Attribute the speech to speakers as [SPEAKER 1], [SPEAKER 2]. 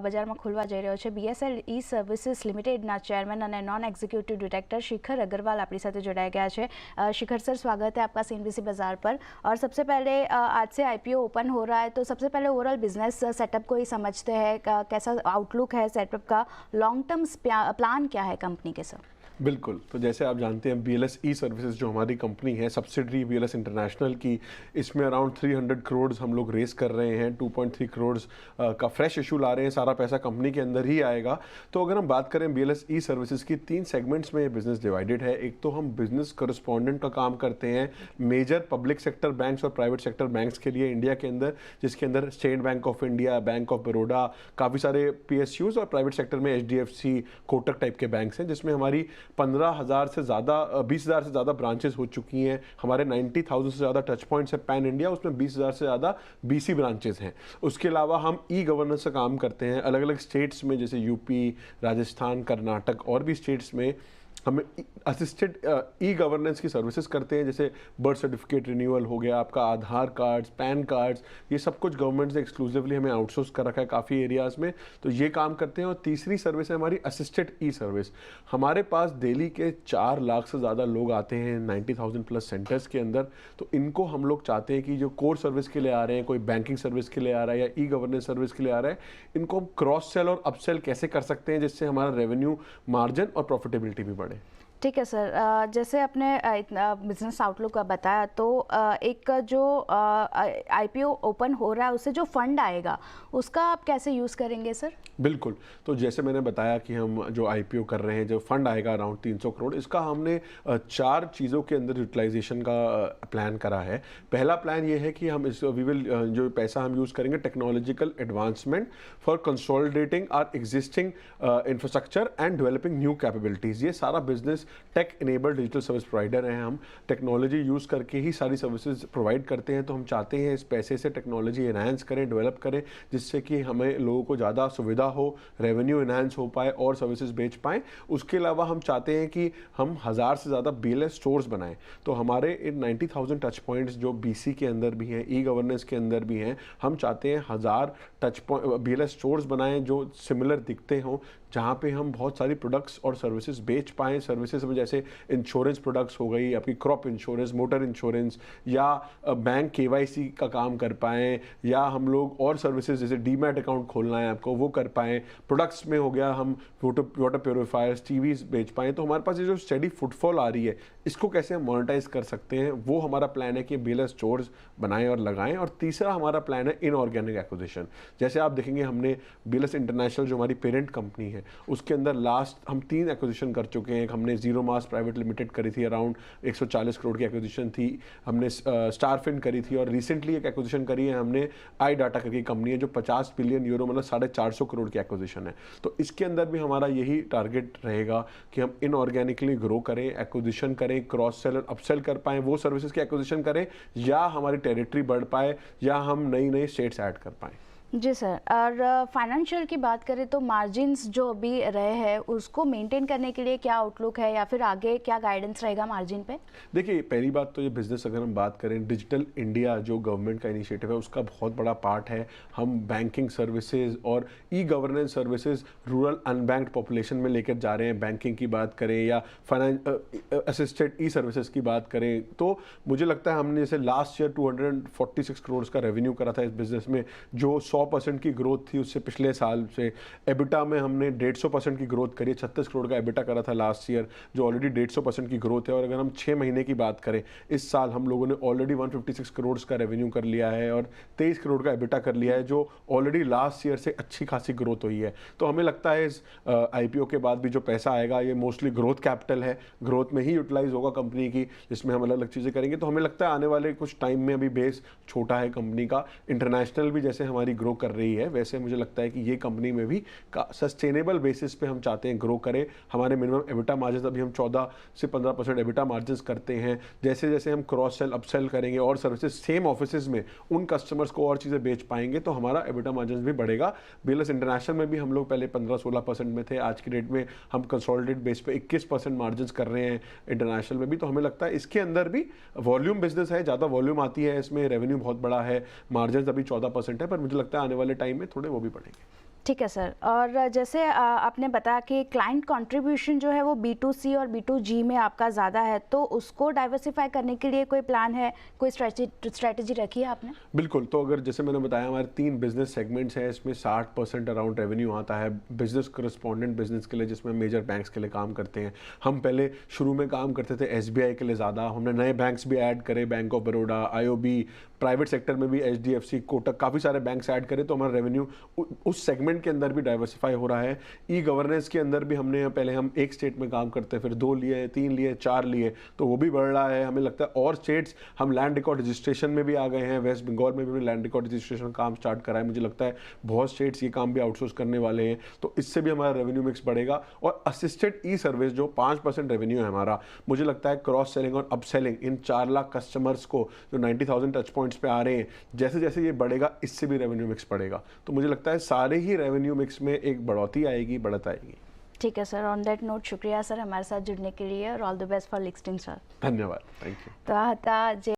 [SPEAKER 1] બજારમાં ખુલવા જઈ રહ્યો છે। BSL ई સર્વિસીસ લિમિટેડના ચેરમેન અને non executive director Shikhar Agarwal अपनी साथ जुड़ाया गया है। शिखर सर, स्वागत है आपका CNBC बाजार पर। और सबसे पहले आज से IPO ओपन हो रहा है, तो सबसे पहले ओवरऑल बिजनेस सेटअप को ही समझते हैं, कैसा आउटलुक है सेटअप का, लॉन्ग टर्म प्लान क्या है कंपनी के सर?
[SPEAKER 2] बिल्कुल, तो जैसे आप जानते हैं BLS ई सर्विसेज जो हमारी कंपनी है, सब्सिडरी BLS इंटरनेशनल की, इसमें अराउंड 300 करोड़ हम लोग रेस कर रहे हैं। 2.3 करोड़ का फ्रेश इशू ला रहे हैं, सारा पैसा कंपनी के अंदर ही आएगा। तो अगर हम बात करें BLS ई सर्विसेज की, 3 सेगमेंट्स में ये बिजनेस डिवाइडेड है। एक तो हम बिजनेस करस्पॉन्डेंट का काम करते हैं मेजर पब्लिक सेक्टर बैंक्स और प्राइवेट सेक्टर बैंक्स के लिए इंडिया के अंदर, जिसके अंदर state bank of India, bank of Baroda, काफ़ी सारे PSUs और प्राइवेट सेक्टर में HDFC, कोटक टाइप के बैंक्स हैं, जिसमें हमारी 15,000 से ज़्यादा 20,000 से ज़्यादा ब्रांचेस हो चुकी हैं। हमारे 90,000 से ज़्यादा टच पॉइंट्स हैं पैन इंडिया, उसमें 20,000 से ज़्यादा BC ब्रांचेस हैं। उसके अलावा हम ई गवर्नेंस का काम करते हैं अलग अलग स्टेट्स में, जैसे यूपी, राजस्थान, कर्नाटक और भी स्टेट्स में हमें असिस्टेड ई गवर्नेंस की सर्विसेज करते हैं। जैसे बर्थ सर्टिफिकेट रिन्यूअल हो गया, आपका आधार कार्ड्स, पैन कार्ड्स, ये सब कुछ गवर्नमेंट से एक्सक्लूसिवली हमें आउटसोर्स कर रखा है काफ़ी एरियाज़ में, तो ये काम करते हैं। और तीसरी सर्विस है हमारी असिस्टेड ई सर्विस। हमारे पास दिल्ली के 4 लाख से ज़्यादा लोग आते हैं 90,000 प्लस सेंटर्स के अंदर, तो इनको हम लोग चाहते हैं कि जो कोर सर्विस के लिए आ रहे हैं, कोई बैंकिंग सर्विस के लिए आ रहा है या ई गवर्नेंस सर्विस के लिए आ रहा है, इनको हम क्रॉस सेल और अपसेल कैसे कर सकते हैं जिससे हमारा रेवेन्यू मार्जिन और प्रॉफिटेबिलिटी भी बढ़े।
[SPEAKER 1] ठीक है सर, जैसे आपने बिजनेस आउटलुक का बताया, तो एक जो IPO ओपन हो रहा है उससे जो फंड आएगा उसका आप कैसे यूज़ करेंगे सर?
[SPEAKER 2] बिल्कुल, तो जैसे मैंने बताया कि हम जो IPO कर रहे हैं, जो फंड आएगा अराउंड 300 करोड़, इसका हमने 4 चीज़ों के अंदर यूटिलाइजेशन का प्लान करा है। पहला प्लान ये है कि हम जो पैसा हम यूज़ करेंगे technological advancement for consolidating our existing infrastructure and developing new capabilities. ये सारा business tech enabled digital service provider हैं, हम टेक्नोलॉजी यूज़ करके ही सारी सर्विसेज प्रोवाइड करते हैं। तो हम चाहते हैं इस पैसे से टेक्नोलॉजी एनहांस करें, डेवलप करें, जिससे कि हमें लोगों को ज़्यादा सुविधा हो, रेवेन्यू एनहांस हो पाए और सर्विसेज बेच पाएँ। उसके अलावा हम चाहते हैं कि हम 1000 से ज़्यादा BLS स्टोर्स बनाएं। तो हमारे इन 90,000 टच पॉइंट्स जो BC के अंदर भी हैं, ई गवर्नेंस के अंदर भी हैं, हम चाहते हैं 1000 टच पॉइंट BLS स्टोर्स बनाएं जो सिमिलर दिखते हों, जहाँ पे हम बहुत सारी प्रोडक्ट्स और सर्विसेज बेच पाएँ। सर्विसेज में जैसे इंश्योरेंस प्रोडक्ट्स हो गई, आपकी क्रॉप इंश्योरेंस, मोटर इंश्योरेंस, या बैंक KYC का काम कर पाएँ, या हम लोग और सर्विसेज जैसे डीमैट अकाउंट खोलना है आपको वो कर पाएँ। प्रोडक्ट्स में हो गया हम वाटर प्योरीफायर्स, TVs बेच पाएँ। तो हमारे पास ये जो स्टडी फुटफॉल आ रही है, इसको कैसे हम मोनेटाइज कर सकते हैं, वो हमारा प्लान है कि BLS स्टोर्स बनाएं और लगाएं। और तीसरा हमारा प्लान है इनऑर्गेनिक एक्विजिशन। जैसे आप देखेंगे हमने BLS इंटरनेशनल जो हमारी पेरेंट कंपनी है, उसके अंदर लास्ट हम 3 एक्विजिशन कर चुके हैं। हमने जीरो मास प्राइवेट लिमिटेड करी थी, अराउंड 140 करोड़ की एक्विजिशन थी। हमने स्टारफिन करी थी, और रिसेंटली एक एक्विजिशन करी है हमने आई डाटा करके कंपनी है, जो 50 बिलियन यूरो मतलब 450 करोड़ की एक्विजिशन है। तो इसके अंदर भी हमारा यही टारगेट रहेगा कि हम इनऑर्गेनिकली ग्रो करें, एक्विजिशन करें, क्रॉस सेल और अपसेल कर पाएँ, वो सर्विसेज की एक्विजिशन करें, या हमारी टेरिटरी बढ़ पाए, या हम नई नई स्टेट्स ऐड कर पाएँ।
[SPEAKER 1] जी सर, और फाइनेंशियल की बात करें तो मार्जिन्स जो अभी रहे हैं उसको मेंटेन करने के लिए क्या आउटलुक है, या फिर आगे क्या गाइडेंस रहेगा मार्जिन पे?
[SPEAKER 2] देखिए, पहली बात तो ये बिज़नेस अगर हम बात करें, डिजिटल इंडिया जो गवर्नमेंट का इनिशिएटिव है उसका बहुत बड़ा पार्ट है। हम बैंकिंग सर्विसेज और e governance services rural unbanked population में लेकर जा रहे हैं। बैंकिंग की बात करें या असिस्टेड ई सर्विसेज की बात करें, तो मुझे लगता है हमने जैसे लास्ट ईयर 246 करोड़ का रेवेन्यू करा था इस बिज़नेस में, जो 100% की ग्रोथ थी उससे पिछले साल से। एबिटा में हमने 150% की ग्रोथ करी, 36 करोड़ का एबिटा करा था लास्ट ईयर, जो ऑलरेडी 150% की ग्रोथ है। और अगर हम 6 महीने की बात करें, इस साल हम लोगों ने ऑलरेडी 156 करोड़ का रेवेन्यू कर लिया है और 23 करोड़ का एबिटा कर लिया है, जो ऑलरेडी लास्ट ईयर से अच्छी खासी ग्रोथ हुई है। तो हमें लगता है इस IPO के बाद भी जो पैसा आएगा ये मोस्टली ग्रोथ कैपिटल है, ग्रोथ में ही यूटिलाइज होगा कंपनी की, जिसमें हम अलग अलग चीज़ें करेंगे। तो हमें लगता है आने वाले कुछ टाइम में, अभी बेस छोटा है कंपनी का, इंटरनेशनल भी जैसे हमारी ग्रो कर रही है, वैसे मुझे लगता है कि ये कंपनी में भी सस्टेनेबल बेसिस पे हम चाहते हैं ग्रो करें। हमारे मिनिमम एबिटा मार्जिन अभी हम 14 से 15% एबिटा मार्जिन करते हैं। जैसे जैसे हम क्रॉस सेल अपसेल करेंगे और सर्विसेज सेम ऑफिसेज में उन कस्टमर्स को और चीज़ें बेच पाएंगे, तो हमारा एबिटा मार्जिन भी बढ़ेगा। BLS इंटरनेशनल में भी हम लोग पहले 15-16% में थे, आज की डेट में हम कंसोलिडेट बेस पे 21% मार्जिन कर रहे हैं इंटरनेशनल में भी। तो हमें लगता है इसके अंदर भी वॉल्यूम बिजनेस है, ज़्यादा वॉल्यूम आती है, इसमें रेवेन्यू बहुत बड़ा है, मार्जिन अभी 14% है, पर मुझे लगता है आने वाले टाइम में थोड़े वो भी बढ़ेंगे।
[SPEAKER 1] ठीक है सर। और जैसे आपने बताया कि क्लाइंट कंट्रीब्यूशन जो है वो B2C और B2G में आपका ज़्यादा है, तो उसको डाइवर्सिफाई करने के लिए कोई प्लान है, कोई स्ट्रेटजी रखी है आपने?
[SPEAKER 2] बिल्कुल, तो अगर जैसे मैंने बताया हमारे 3 बिज़नेस सेगमेंट्स हैं, इसमें 60% अराउंड रेवेन्यू आता है बिज़नेस कॉरेस्पॉन्डेंट बिज़नेस के लिए, जिसमें मेजर बैंक्स के लिए काम करते हैं। हम पहले शुरू में काम करते थे SBI के लिए ज़्यादा, हमने नए बैंक्स भी ऐड करे, bank of Baroda, IOB, private sector में भी HDFC, कोटक, काफ़ी सारे बैंक्स ऐड करे, तो हमारा रेवेन्यू उस सेगमेंट के अंदर भी डाइवर्सिफाई हो रहा है। ई-गवर्नेंस के अंदर भी हमने पहले हम एक स्टेट में काम करते फिर 2 लिए, 3 लिए, 4 लिए, तो वो भी बढ़ रहा है। हमें लगता है और स्टेट्स, हम लैंड रिकॉर्ड रजिस्ट्रेशन में भी आ गए हैं, वेस्ट बंगाल में भी हमने लैंड रिकॉर्ड रजिस्ट्रेशन काम स्टार्ट करा है। मुझे लगता है बहुत स्टेट्स ये काम भी आउटसोर्स करने वाले हैं, तो इससे भी हमारा रेवेन्यू मिक्स बढ़ेगा। और असिस्टेड ई सर्विस जो 5% रेवेन्यू है हमारा, मुझे लगता है क्रॉस सेलिंग और अपसेलिंग इन 4 लाख कस्टमर्स को जो 90,000 टच पॉइंट्स पे आ रहे हैं, जैसे जैसे ये बढ़ेगा इससे भी रेवेन्यू मिक्स बढ़ेगा। तो मुझे लगता है सारे ही रेवेन्यू मिक्स में एक बढ़ोतरी आएगी, बढ़त आएगी।
[SPEAKER 1] ठीक है सर, ऑन दैट नोट शुक्रिया सर हमारे साथ जुड़ने के लिए और all the best for listing sir.
[SPEAKER 2] धन्यवाद, थैंक यू।
[SPEAKER 1] तो આ હતા જે